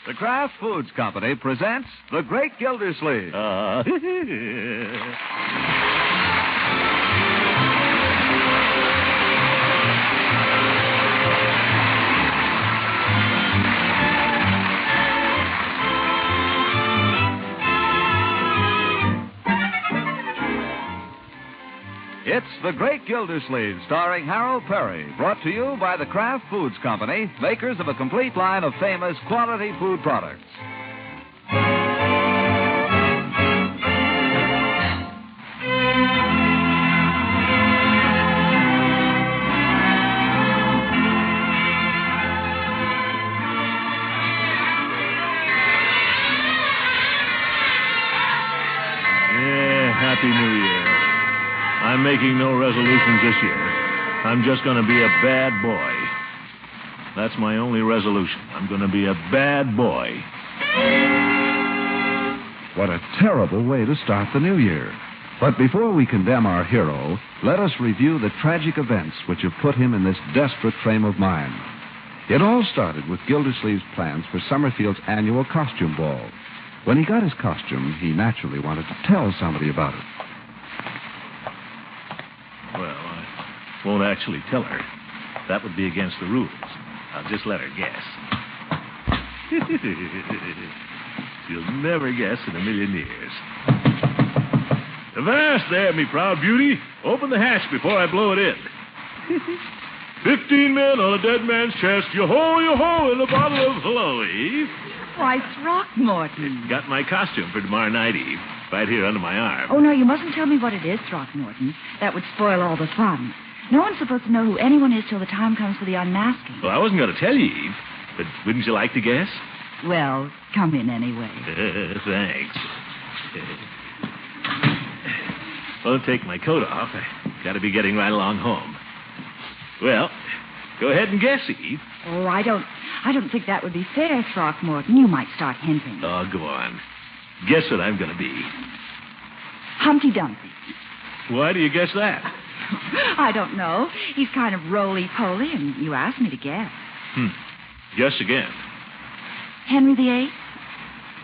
The Kraft Foods Company presents The Great Gildersleeve. It's The Great Gildersleeve, starring Harold Perry, brought to you by the Kraft Foods Company, makers of a complete line of famous quality food products. Happy New Year. I'm making no resolutions this year. I'm just going to be a bad boy. That's my only resolution. I'm going to be a bad boy. What a terrible way to start the new year. But before we condemn our hero, let us review the tragic events which have put him in this desperate frame of mind. It all started with Gildersleeve's plans for Summerfield's annual costume ball. When he got his costume, he naturally wanted to tell somebody about it. Well, I won't actually tell her. That would be against the rules. I'll just let her guess. She'll never guess in a million years. Avast there, me proud beauty. Open the hatch before I blow it in. 15 men on a dead man's chest. Yo-ho, in a bottle of hello, Eve. Why, Throckmorton. Got my costume for tomorrow night, Eve. Right here under my arm. Oh, no, you mustn't tell me what it is, Throckmorton. That would spoil all the fun. No one's supposed to know who anyone is till the time comes for the unmasking. Well, I wasn't going to tell you, Eve. But wouldn't you like to guess? Well, come in anyway. Thanks. Won't take my coat off. I got to be getting right along home. Well, go ahead and guess, Eve. Oh, I don't think that would be fair, Throckmorton. You might start hinting. Oh, go on. Guess what I'm going to be. Humpty Dumpty. Why do you guess that? I don't know. He's kind of roly-poly, and you asked me to guess. Guess again. Henry VIII?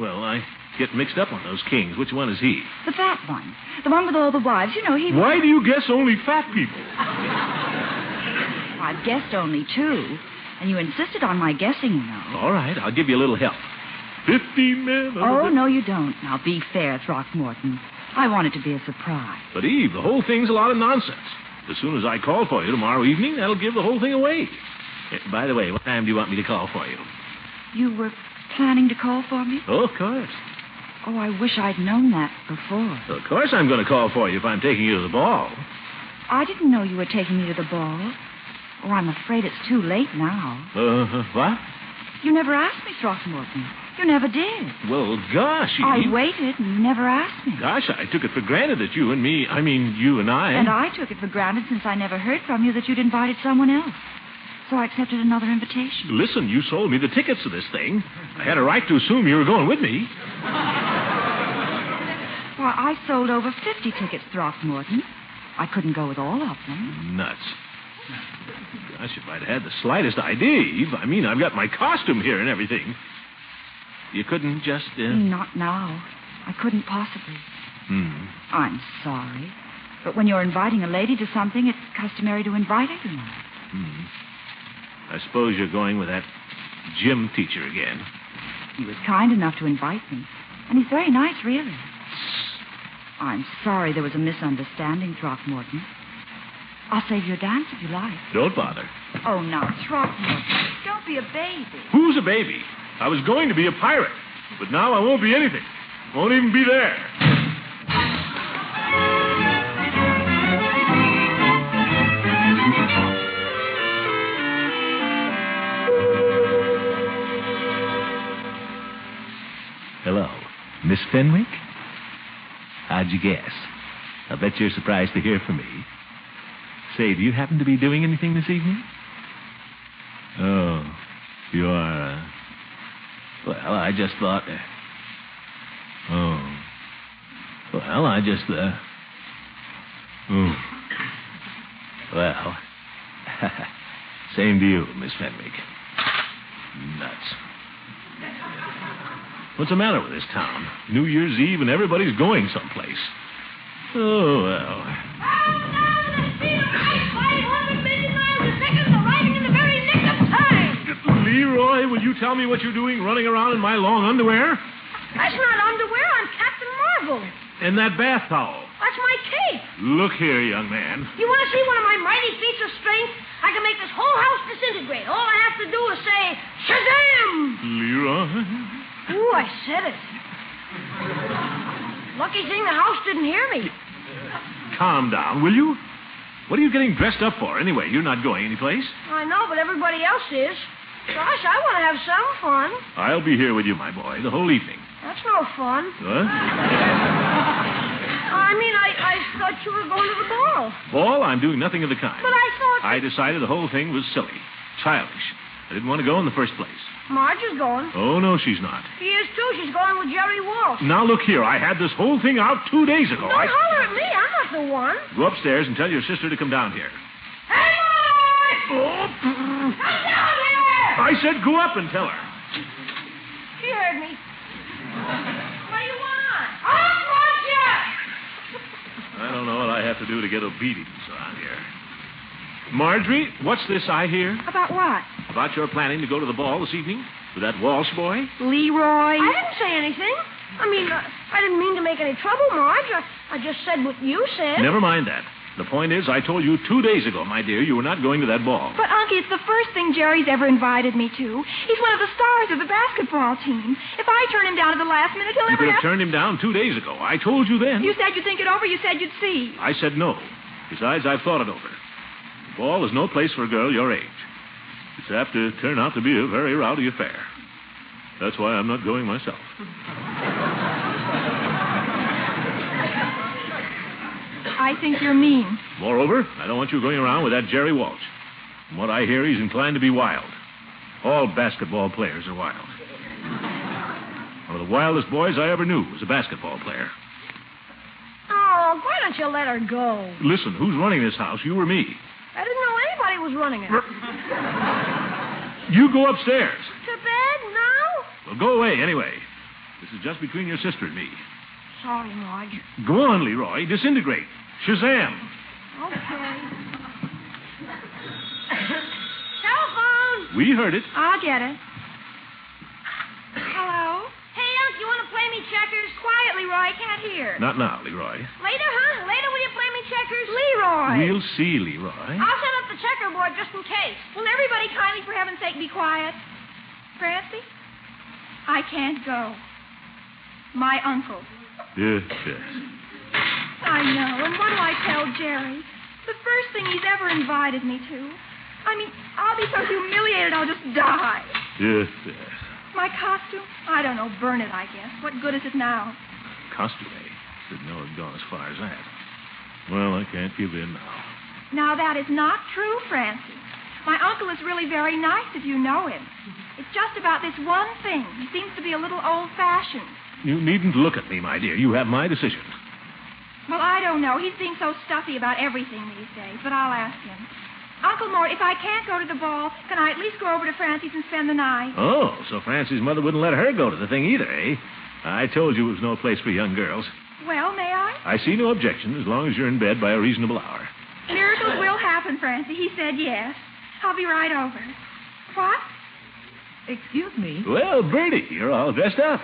Well, I get mixed up on those kings. Which one is he? The fat one. The one with all the wives. You know, he... Why do you guess only fat people? I've guessed only two. And you insisted on my guessing, you know. All right, I'll give you a little help. 15 men... Oh, no, you don't. Now, be fair, Throckmorton. I want it to be a surprise. But, Eve, the whole thing's a lot of nonsense. As soon as I call for you tomorrow evening, that'll give the whole thing away. By the way, what time do you want me to call for you? You were planning to call for me? Oh, of course. Oh, I wish I'd known that before. Of course I'm going to call for you if I'm taking you to the ball. I didn't know you were taking me to the ball. Oh, I'm afraid it's too late now. What? You never asked me, Throckmorton. You never did. Well, gosh, Eve. I waited, and you never asked me. Gosh, I took it for granted that you and me, you and I... And I took it for granted since I never heard from you that you'd invited someone else. So I accepted another invitation. Listen, you sold me the tickets to this thing. I had a right to assume you were going with me. Well, I sold over 50 tickets, Throckmorton. I couldn't go with all of them. Nuts. Gosh, if I'd had the slightest idea, Eve. I've got my costume here and everything. You couldn't just... Not now. I couldn't possibly. I'm sorry. But when you're inviting a lady to something, it's customary to invite her, you know. I suppose you're going with that gym teacher again. He was kind enough to invite me. And he's very nice, really. I'm sorry there was a misunderstanding, Throckmorton. I'll save you a dance if you like. Don't bother. Oh, now, Throckmorton, don't be a baby. Who's a baby? I was going to be a pirate, but now I won't be anything. Won't even be there. Hello, Miss Fenwick? How'd you guess? I bet you're surprised to hear from me. Say, do you happen to be doing anything this evening? Oh, you are, Well, I just thought... Well, I just, Well, same to you, Miss Fenwick. Nuts. What's the matter with this town? New Year's Eve and everybody's going someplace. Oh, well. Leroy, will you tell me what you're doing running around in my long underwear? That's not underwear. I'm Captain Marvel. And that bath towel. That's my cape. Look here, young man. You want to see one of my mighty feats of strength? I can make this whole house disintegrate. All I have to do is say, Shazam! Leroy? Ooh, I said it. Lucky thing the house didn't hear me. Calm down, will you? What are you getting dressed up for, anyway? You're not going anyplace. I know, but everybody else is. Gosh, I want to have some fun. I'll be here with you, my boy, the whole evening. That's no fun. What? I thought you were going to the ball. Ball? I'm doing nothing of the kind. But I thought... I decided the whole thing was silly. Childish. I didn't want to go in the first place. Marge is going. Oh, no, she's not. She is, too. She's going with Jerry Walsh. Now, look here. I had this whole thing out 2 days ago. Don't holler at me. I'm not the one. Go upstairs and tell your sister to come down here. Hey, Marge! Oh. Come down here! I said go up and tell her. She heard me. What do you want? I want you! I don't know what I have to do to get obedience around here. Marjorie, what's this I hear? About what? About your planning to go to the ball this evening with that Walsh boy? Leroy? I didn't say anything. I didn't mean to make any trouble, Marge. I just said what you said. Never mind that. The point is, I told you 2 days ago, my dear, you were not going to that ball. But, Unky, it's the first thing Jerry's ever invited me to. He's one of the stars of the basketball team. If I turn him down at the last minute, he'll You never could have turned him down 2 days ago. I told you then. You said you'd think it over. You said you'd see. I said no. Besides, I've thought it over. The ball is no place for a girl your age. It's apt to turn out to be a very rowdy affair. That's why I'm not going myself. I think you're mean. Moreover, I don't want you going around with that Jerry Walsh. From what I hear, he's inclined to be wild. All basketball players are wild. One of the wildest boys I ever knew was a basketball player. Oh, why don't you let her go? Listen, who's running this house, you or me? I didn't know anybody was running it. You go upstairs. To bed now? Well, go away anyway. This is just between your sister and me. Sorry, Marge. Go on, Leroy. Disintegrate. Shazam. Okay. Telephone! We heard it. I'll get it. Hello? Hey, Unc, you want to play me checkers? Quiet, Leroy. I can't hear. Not now, Leroy. Later, huh? Later, will you play me checkers? Leroy! We'll see, Leroy. I'll set up the checkerboard just in case. Will everybody kindly, for heaven's sake, be quiet? Francie? I can't go. My uncle. Yes. I know. And what do I tell Jerry? The first thing he's ever invited me to. I'll be so humiliated I'll just die. Yes. My costume? I don't know. Burn it, I guess. What good is it now? Costume, eh? Didn't know it'd gone as far as that. Well, I can't give in now. Now, that is not true, Francie. My uncle is really very nice if you know him. It's just about this one thing. He seems to be a little old-fashioned. You needn't look at me, my dear. You have my decision. Well, I don't know. He seems so stuffy about everything these days, but I'll ask him. Uncle Mort, if I can't go to the ball, can I at least go over to Francie's and spend the night? Oh, so Francie's mother wouldn't let her go to the thing either, eh? I told you it was no place for young girls. Well, may I? I see no objection as long as you're in bed by a reasonable hour. Miracles will happen, Francie. He said yes. I'll be right over. What? Excuse me. Well, Bertie, you're all dressed up.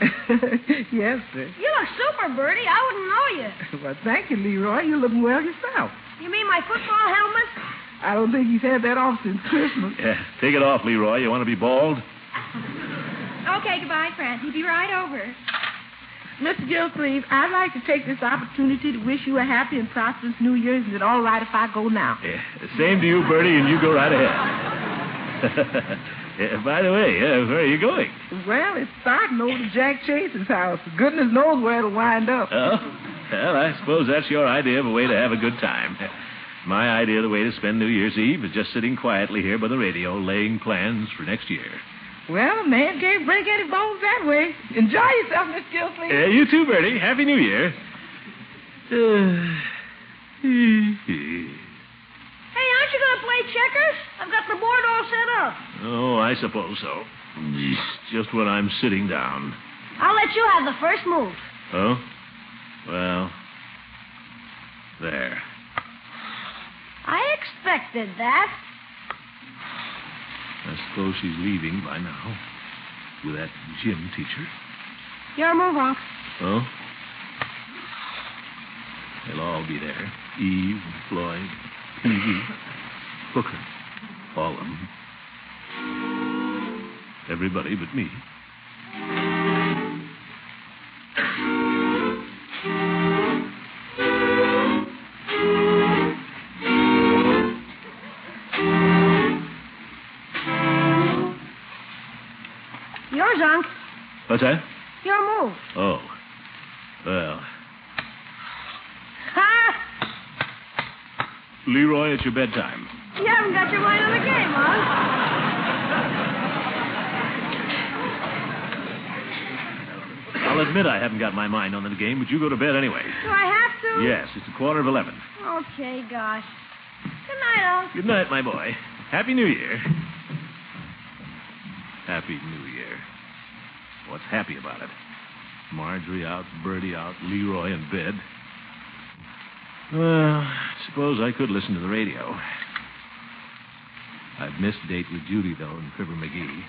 Yes, sir. You look super, Bertie. I wouldn't know you. Well, thank you, Leroy. You're looking well yourself. You mean my football helmet? I don't think he's had that off since Christmas. Yeah, take it off, Leroy. You want to be bald? Okay, goodbye, Francie. Be right over. Mr. Gildersleeve, I'd like to take this opportunity to wish you a happy and prosperous New Year. Is it all right if I go now? Yeah, same to you, Bertie, and you go right ahead. By the way, where are you going? Well, it's starting over to Jack Chase's house. Goodness knows where it'll wind up. Oh? Well, I suppose that's your idea of a way to have a good time. My idea of the way to spend New Year's Eve is just sitting quietly here by the radio, laying plans for next year. Well, a man can't break any bones that way. Enjoy yourself, Miss Gildersleeve. You too, Bertie. Happy New Year. Hey, aren't you going to play checkers? I've got the board all set up. Oh, I suppose so. Just when I'm sitting down. I'll let you have the first move. Oh? Well, there. I expected that. I suppose she's leaving by now with that gym teacher. Your move, Unc. Oh? They'll all be there. Eve, Floyd, Peavy, Hooker. All of them. Everybody but me. Yours, Unc. What's that? Your move. Oh. Well. Ha! Leroy, it's your bedtime. You haven't got your mind on the game, Unc. I'll admit I haven't got my mind on the game, but you go to bed anyway. Do I have to? Yes, it's 11:15. Okay, gosh. Good night, Unc. Good night, my boy. Happy New Year. Happy New Year. What's happy about it? Marjorie out, Bertie out, Leroy in bed. Well, suppose I could listen to the radio. I've missed date with Judy, though, and Fibber McGee.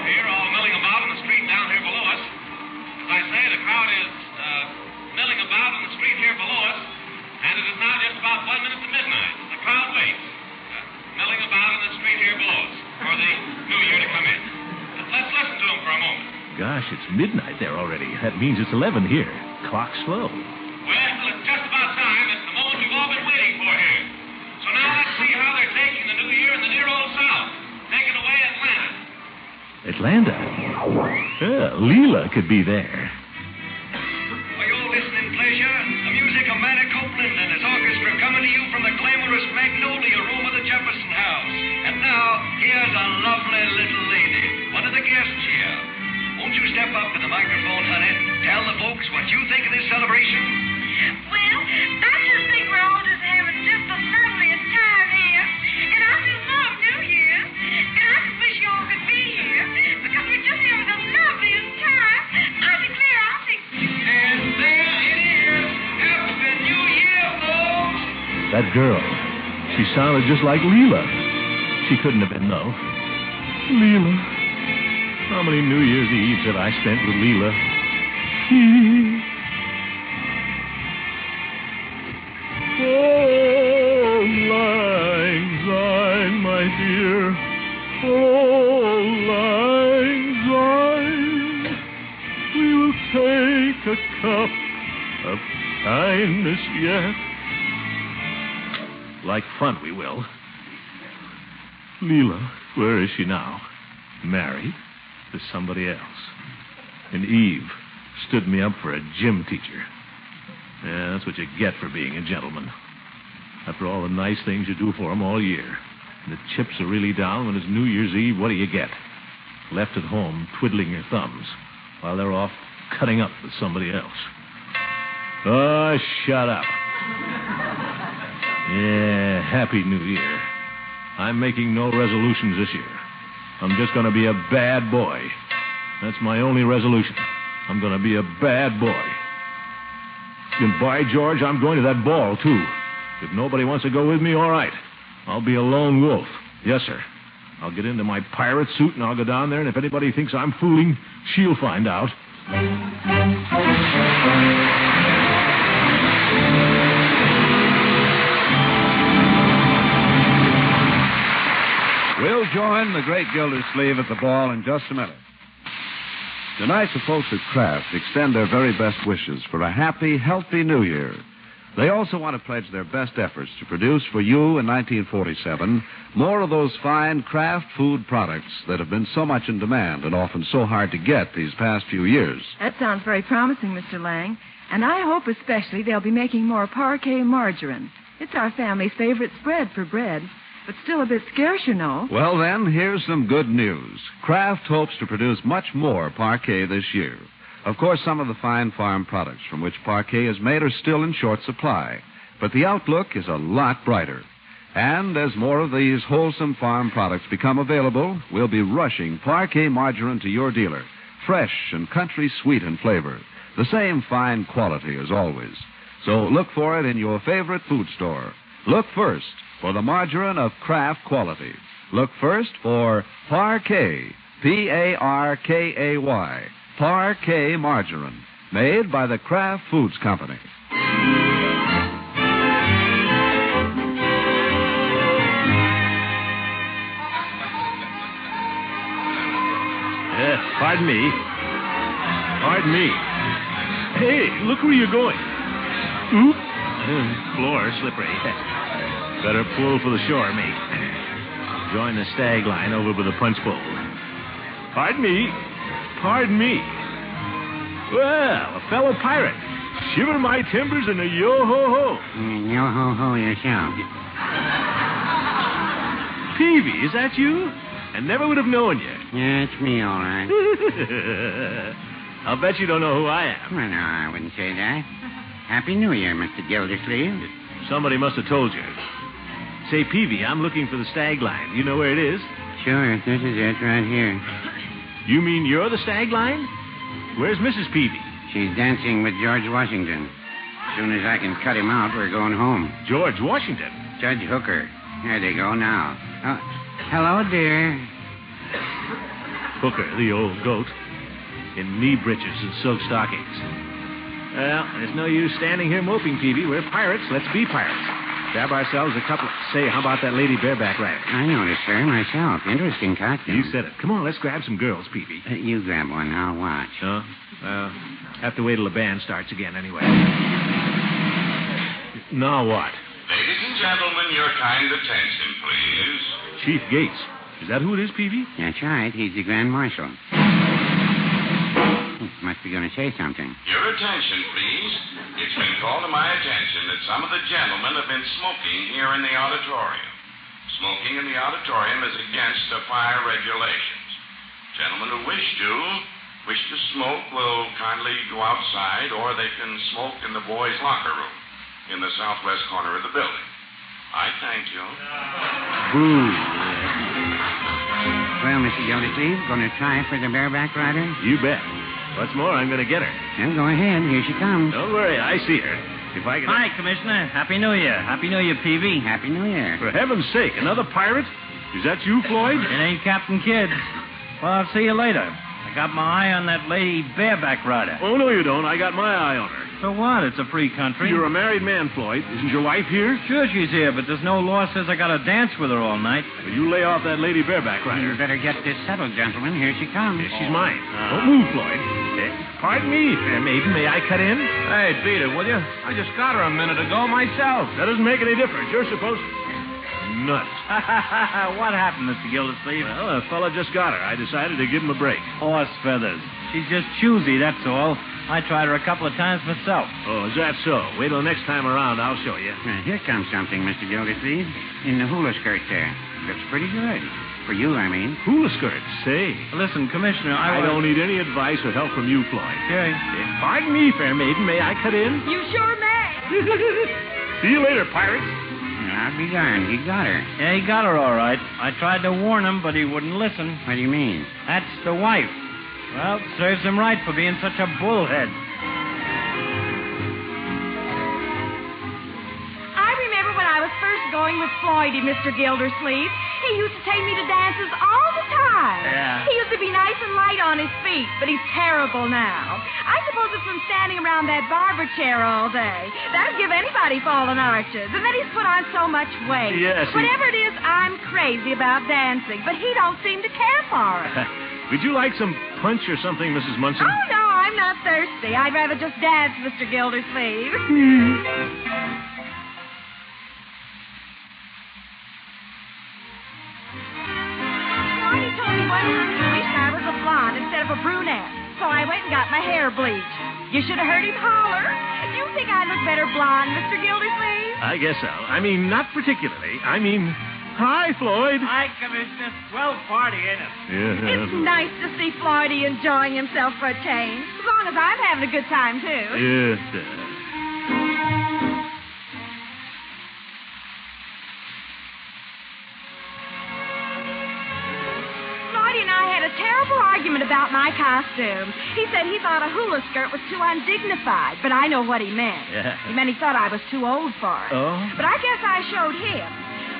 Here, all milling about in the street down here below us. As I say, the crowd is milling about in the street here below us, and it is now just about 1 minute to midnight. The crowd waits, milling about in the street here below us for the new year to come in. Let's listen to them for a moment. Gosh, it's midnight there already. That means it's 11 here. Clock's slow. Well, it's just about time. It's the moment we've all been waiting for here. So now let's see how they're taking the new year in the dear old South. Taking away Atlanta. Atlanta? Leela could be there. For your listening pleasure, the music of Manny Copeland and his orchestra coming to you from the glamorous Magnolia room of the Jefferson House. And now, here's a lovely little lady, one of the guests here. Won't you step up to the microphone, honey? Tell the folks what you think of this celebration. Well, I just think we're all just having just the loveliest time here. And I just love New Year. And I just wish you all could be here. Because we're just having the loveliest time. I declare I'll take... And there it is. Happy New Year, folks. That girl. She sounded just like Leela. She couldn't have been, though. Leela. How many New Year's Eves have I spent with Leela? Oh, lang syne, my dear. Oh, lang syne. We will take a cup of kindness yet. Like fun, we will. Leela, where is she now? Married? To somebody else. And Eve stood me up for a gym teacher. Yeah, that's what you get for being a gentleman. After all the nice things you do for them all year. And the chips are really down when it's New Year's Eve, what do you get? Left at home twiddling your thumbs while they're off cutting up with somebody else. Oh, shut up. Yeah, Happy New Year. I'm making no resolutions this year. I'm just going to be a bad boy. That's my only resolution. I'm going to be a bad boy. And by George, I'm going to that ball, too. If nobody wants to go with me, all right. I'll be a lone wolf. Yes, sir. I'll get into my pirate suit and I'll go down there, and if anybody thinks I'm fooling, she'll find out. We'll join the great Gildersleeve at the ball in just a minute. Tonight, the folks at Kraft extend their very best wishes for a happy, healthy New Year. They also want to pledge their best efforts to produce for you in 1947 more of those fine Kraft food products that have been so much in demand and often so hard to get these past few years. That sounds very promising, Mr. Lang. And I hope especially they'll be making more parquet margarine. It's our family's favorite spread for bread. But still a bit scarce, you know. Well, then, here's some good news. Kraft hopes to produce much more parquet this year. Of course, some of the fine farm products from which parquet is made are still in short supply. But the outlook is a lot brighter. And as more of these wholesome farm products become available, we'll be rushing Parquet margarine to your dealer. Fresh and country sweet in flavor. The same fine quality as always. So look for it in your favorite food store. Look first for the margarine of Kraft quality. Look first for Parquet, Parkay, Parquet margarine, made by the Kraft Foods Company. Pardon me. Pardon me. Hey, look where you're going. Oop. Floor slippery. Better pull for the shore, mate. Join the stag line over by the punch bowl. Pardon me. Pardon me. Well, a fellow pirate. Shiver my timbers and a yo-ho-ho. Yo-ho-ho yourself. Peavy, is that you? I never would have known you. Yeah, it's me, all right. I'll bet you don't know who I am. Well, no, I wouldn't say that. Happy New Year, Mr. Gildersleeve. Somebody must have told you. Say, Peavy, I'm looking for the stag line. You know where it is? Sure, this is it right here. You mean you're the stag line? Where's Mrs. Peavy? She's dancing with George Washington. As soon as I can cut him out, we're going home. George Washington? Judge Hooker. There they go now. Oh, hello, dear. Hooker, the old goat, in knee breeches and silk stockings. Well, there's no use standing here moping, Peavy. We're pirates. Let's be pirates. Grab ourselves a couple. Say, how about that lady bareback rider? I noticed her myself. Interesting costume. You said it. Come on, let's grab some girls, Peavy. You grab one. I'll watch. Huh? Have to wait till the band starts again anyway. Now what? Ladies and gentlemen, your kind attention, please. Chief Gates. Is that who it is, Peavy? That's right. He's the Grand Marshal. Must be going to say something. Your attention, please. It's been called to my attention that some of the gentlemen have been smoking here in the auditorium. Smoking in the auditorium is against the fire regulations. Gentlemen who wish to smoke will kindly go outside, or they can smoke in the boys' locker room in the southwest corner of the building. I thank you. Boo. Well, Mr. Gildersleeve, going to try for the bareback rider? You bet. What's more, I'm going to get her. Well, go ahead. Here she comes. Don't worry, I see her. If I can... Hi, Commissioner. Happy New Year. Happy New Year, Peavy. Happy New Year. For heaven's sake, another pirate? Is that you, Floyd? It ain't Captain Kidd. Well, I'll see you later. I got my eye on that lady bareback rider. Oh, no, you don't. I got my eye on her. So what? It's a free country. You're a married man, Floyd. Isn't your wife here? Sure she's here, but there's no law says I gotta dance with her all night. Well, you lay off that lady bareback rider. You better get this settled, gentlemen. Here she comes. Yes, she's mine. Don't move, Floyd. Pardon me, fair maiden. May I cut in? Hey, beat it, will you? I just got her a minute ago myself. That doesn't make any difference. You're supposed... Nuts. What happened, Mr. Gildersleeve? Well, a fella just got her. I decided to give him a break. Horse feathers. She's just choosy, that's all. I tried her a couple of times myself. Oh, is that so? Wait till next time around. I'll show you. Here comes something, Mr. Gildersleeve. In the hula skirt there. Looks pretty good. For you, I mean. Hula skirts? Say. Listen, Commissioner, I don't need any advice or help from you, Floyd. Okay. Pardon me, fair maiden. May I cut in? You sure may. See you later, pirates. I'll be darned. He got her. Yeah, he got her all right. I tried to warn him, but he wouldn't listen. What do you mean? That's the wife. Well, serves him right for being such a bullhead. I remember when I was first going with Floydie, Mr. Gildersleeve. He used to take me to dances all the time. Yeah. He used to be nice and light on his feet, but he's terrible now. I suppose it's from standing around that barber chair all day. That'd give anybody fallen arches. And then he's put on so much weight. Yes. Whatever it is, I'm crazy about dancing, but he don't seem to care for it. Would you like some punch or something, Mrs. Munson? Oh, no, I'm not thirsty. I'd rather just dance, Mr. Gildersleeve. Floydie told me one time he wished I was a blonde instead of a brunette, so I went and got my hair bleached. You should have heard him holler. Do you think I look better blonde, Mr. Gildersleeve? I guess so. I mean, not particularly. I mean... Hi, Floyd. Hi, Commissioner. Swell party, ain't it? Yeah. It's nice to see Floydie enjoying himself for a change, as long as I'm having a good time, too. Yes, had a terrible argument about my costume. He said he thought a hula skirt was too undignified, but I know what he meant. Yeah. He meant he thought I was too old for it. Oh? But I guess I showed him.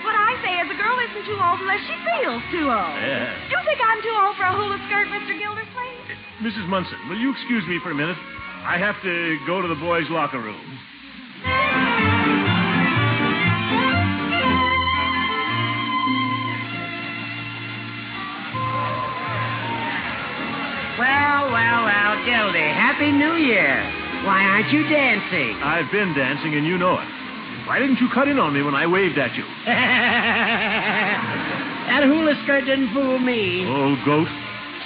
What I say is a girl isn't too old unless she feels too old. Yeah. You think I'm too old for a hula skirt, Mr. Gildersleeve? Mrs. Munson, will you excuse me for a minute? I have to go to the boys' locker room. Well, Gildy, Happy New Year. Why aren't you dancing? I've been dancing, and you know it. Why didn't you cut in on me when I waved at you? That hula skirt didn't fool me. Old goat.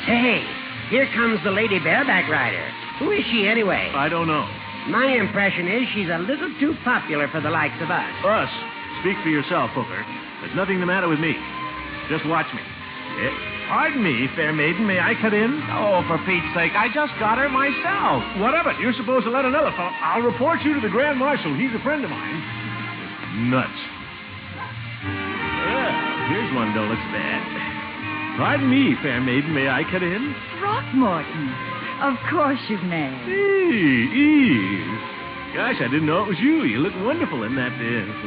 Say, here comes the lady bareback rider. Who is she anyway? I don't know. My impression is she's a little too popular for the likes of us. Us? Speak for yourself, Hooker. There's nothing the matter with me. Just watch me. Pardon me, fair maiden. May I cut in? Oh, for Pete's sake, I just got her myself. What of it? You're supposed to let another fellow. I'll report you to the Grand Marshal. He's a friend of mine. Nuts. Well, here's one don't look so bad. Pardon me, fair maiden. May I cut in? Throckmorton. Of course you may. Eve. Gosh, I didn't know it was you. You look wonderful in that,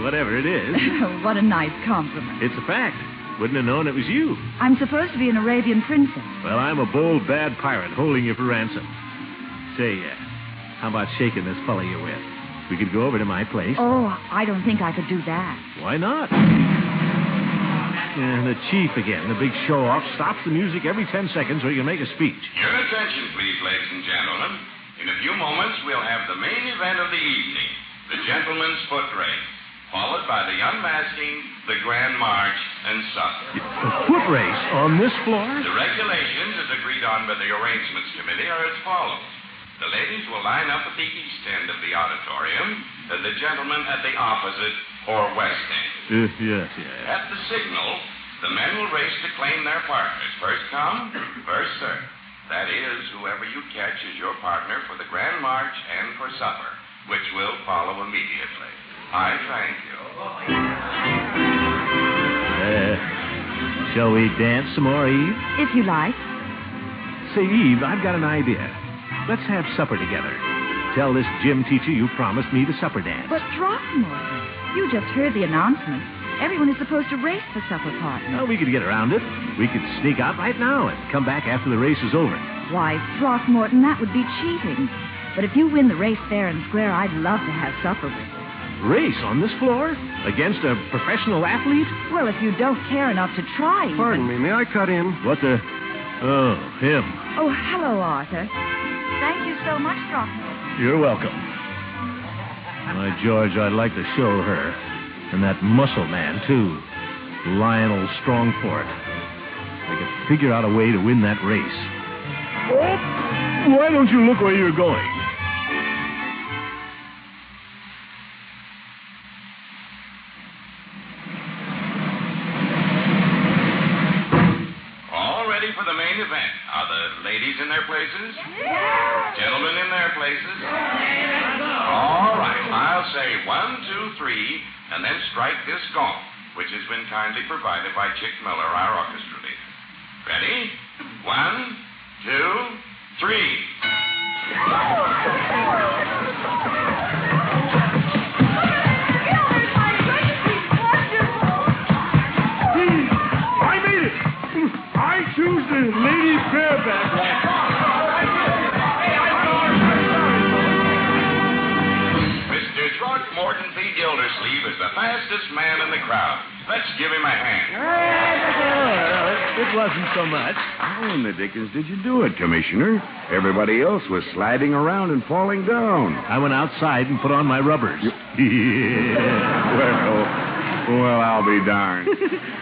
whatever it is. What a nice compliment. It's a fact. Wouldn't have known it was you. I'm supposed to be an Arabian princess. Well, I'm a bold, bad pirate holding you for ransom. Say, how about shaking this fella you're with? We could go over to my place. Oh, I don't think I could do that. Why not? And the chief again, the big show-off, stops the music every 10 seconds so he can make a speech. Your attention, please, ladies and gentlemen. In a few moments, we'll have the main event of the evening, the gentleman's foot race, followed by the unmasking, the grand march, and supper. A foot race on this floor? The regulations, as agreed on by the arrangements committee, are as follows. The ladies will line up at the east end of the auditorium, and the gentlemen at the opposite or west end. Yes. At the signal, the men will race to claim their partners. First come, first served. That is, whoever you catch is your partner for the grand march and for supper, which will follow immediately. I thank you. Shall we dance some more, Eve? If you like. Say, Eve, I've got an idea. Let's have supper together. Tell this gym teacher you promised me the supper dance. But Throckmorton, you just heard the announcement. Everyone is supposed to race for supper partners. Well, we could get around it. We could sneak out right now and come back after the race is over. Why, Throckmorton, that would be cheating. But if you win the race fair and square, I'd love to have supper with you. Race on this floor? Against a professional athlete? Well, if you don't care enough to try... Pardon me, may I cut in? What the... Oh, him. Oh, hello, Arthur. Thank you so much, Throckmorton. You're welcome. My George, I'd like to show her. And that muscle man, too. Lionel Strongport. They could figure out a way to win that race. Oh, why don't you look where you're going? All ready for the main event. Are the ladies in their places? Yeah. Gentlemen in their places? Yeah. All right. I'll say 1, 2, 3, and then strike this gong, which has been kindly provided by Chick Miller, our orchestra leader. Ready? 1, 2, 3. I made it! I choose the lady bareback rider. Mr. Throckmorton P. Gildersleeve is the fastest man in the crowd. Let's give him a hand. It wasn't so much. How in the dickens did you do it, Commissioner? Everybody else was sliding around and falling down. I went outside and put on my rubbers. Well, I'll be darned.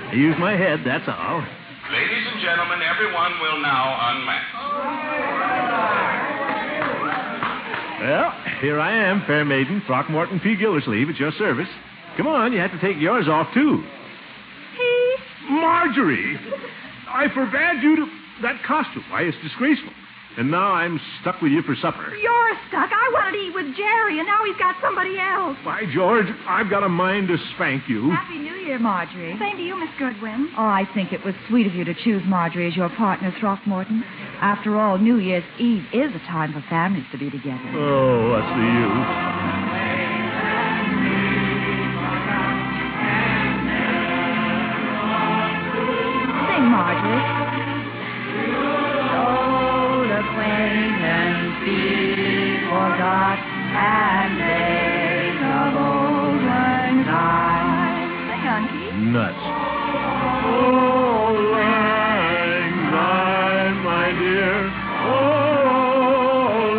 I used my head, that's all. Ladies and gentlemen, everyone will now unmask. Well, here I am, fair maiden, Throckmorton P. Gildersleeve, at your service. Come on, you have to take yours off, too. Pete? Marjorie! I forbade you to... That costume, why, it's disgraceful. And now I'm stuck with you for supper. You're stuck. I wanted to eat with Jerry, and now he's got somebody else. By George, I've got a mind to spank you. Happy New Year, Marjorie. Same to you, Miss Goodwin. Oh, I think it was sweet of you to choose Marjorie as your partner, Throckmorton. After all, New Year's Eve is a time for families to be together. Oh, what's the use? Sing, Marjorie. Old acquaintance be forgot, and days of old lang syne. Sing, Unky. Nuts. Oh, lang syne, my dear. Oh,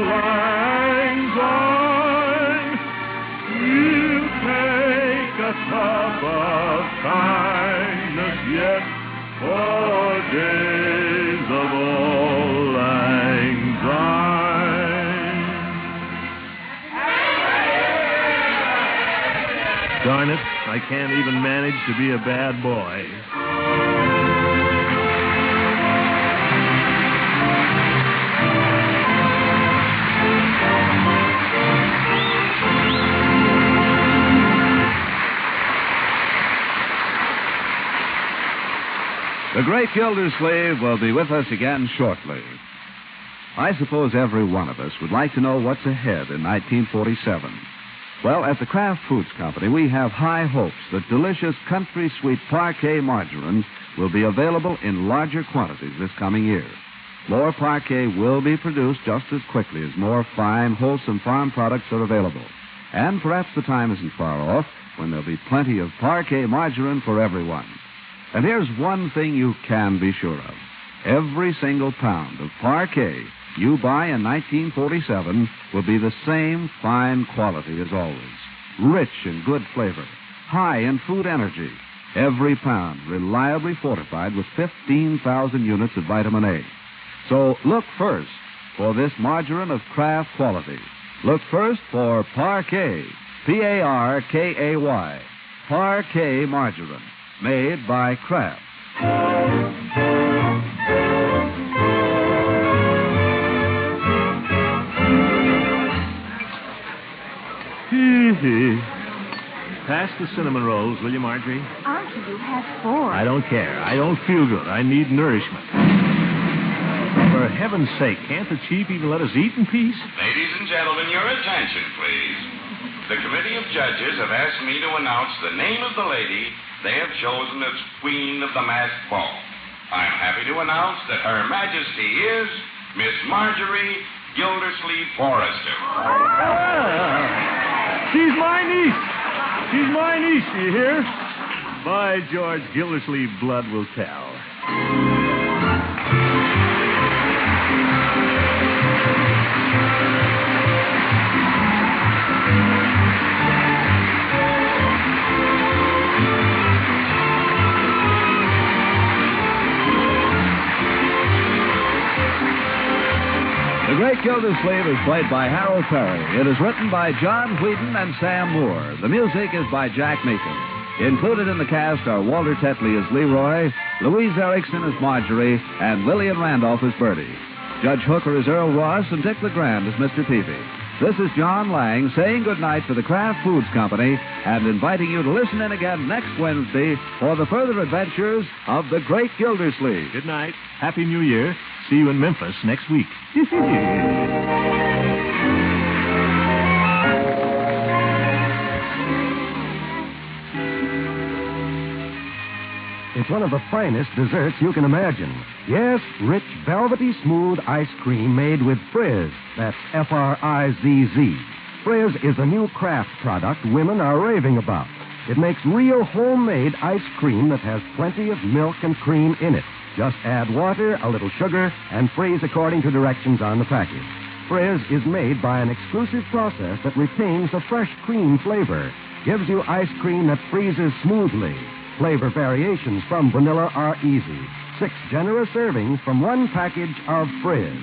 lang syne. We'll take a cup of kindness yet for days of old lang syne. Darn it, I can't even manage to be a bad boy. The great Gildersleeve will be with us again shortly. I suppose every one of us would like to know what's ahead in 1947. Well, at the Kraft Foods Company, we have high hopes that delicious country sweet parquet margarine will be available in larger quantities this coming year. More parquet will be produced just as quickly as more fine, wholesome farm products are available. And perhaps the time isn't far off when there'll be plenty of parquet margarine for everyone. And here's one thing you can be sure of. Every single pound of parquet you buy in 1947 will be the same fine quality as always. Rich in good flavor, high in food energy. Every pound reliably fortified with 15,000 units of vitamin A. So look first for this margarine of Kraft quality. Look first for Parquet, P-A-R-K-A-Y, Parquet margarine, made by Kraft. Pass the cinnamon rolls, will you, Marjorie? Uncle, you had 4. I don't care. I don't feel good. I need nourishment. For heaven's sake, can't the chief even let us eat in peace? Ladies and gentlemen, your attention, please. The committee of judges have asked me to announce the name of the lady they have chosen as Queen of the Masked Ball. I am happy to announce that Her Majesty is Miss Marjorie Gildersleeve Forrester. She's my niece. She's my niece, do you hear? By George, Gildersleeve blood will tell. The Great Gildersleeve is played by Harold Perry. It is written by John Whedon and Sam Moore. The music is by Jack Meakin. Included in the cast are Walter Tetley as Leroy, Louise Erickson as Marjorie, and Lillian Randolph as Bertie. Judge Hooker is Earl Ross, and Dick LeGrand is Mr. Peavy. This is John Lang saying goodnight for the Kraft Foods Company and inviting you to listen in again next Wednesday for the further adventures of the Great Gildersleeve. Good night. Happy New Year. See you in Memphis next week. It's one of the finest desserts you can imagine. Yes, rich, velvety, smooth ice cream made with Frizz. That's F-R-I-Z-Z. Frizz is a new Kraft product women are raving about. It makes real homemade ice cream that has plenty of milk and cream in it. Just add water, a little sugar, and freeze according to directions on the package. Frizz is made by an exclusive process that retains the fresh cream flavor. Gives you ice cream that freezes smoothly. Flavor variations from vanilla are easy. 6 generous servings from one package of Frizz.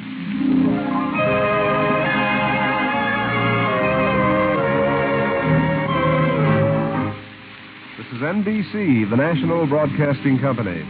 This is NBC, the National Broadcasting Company.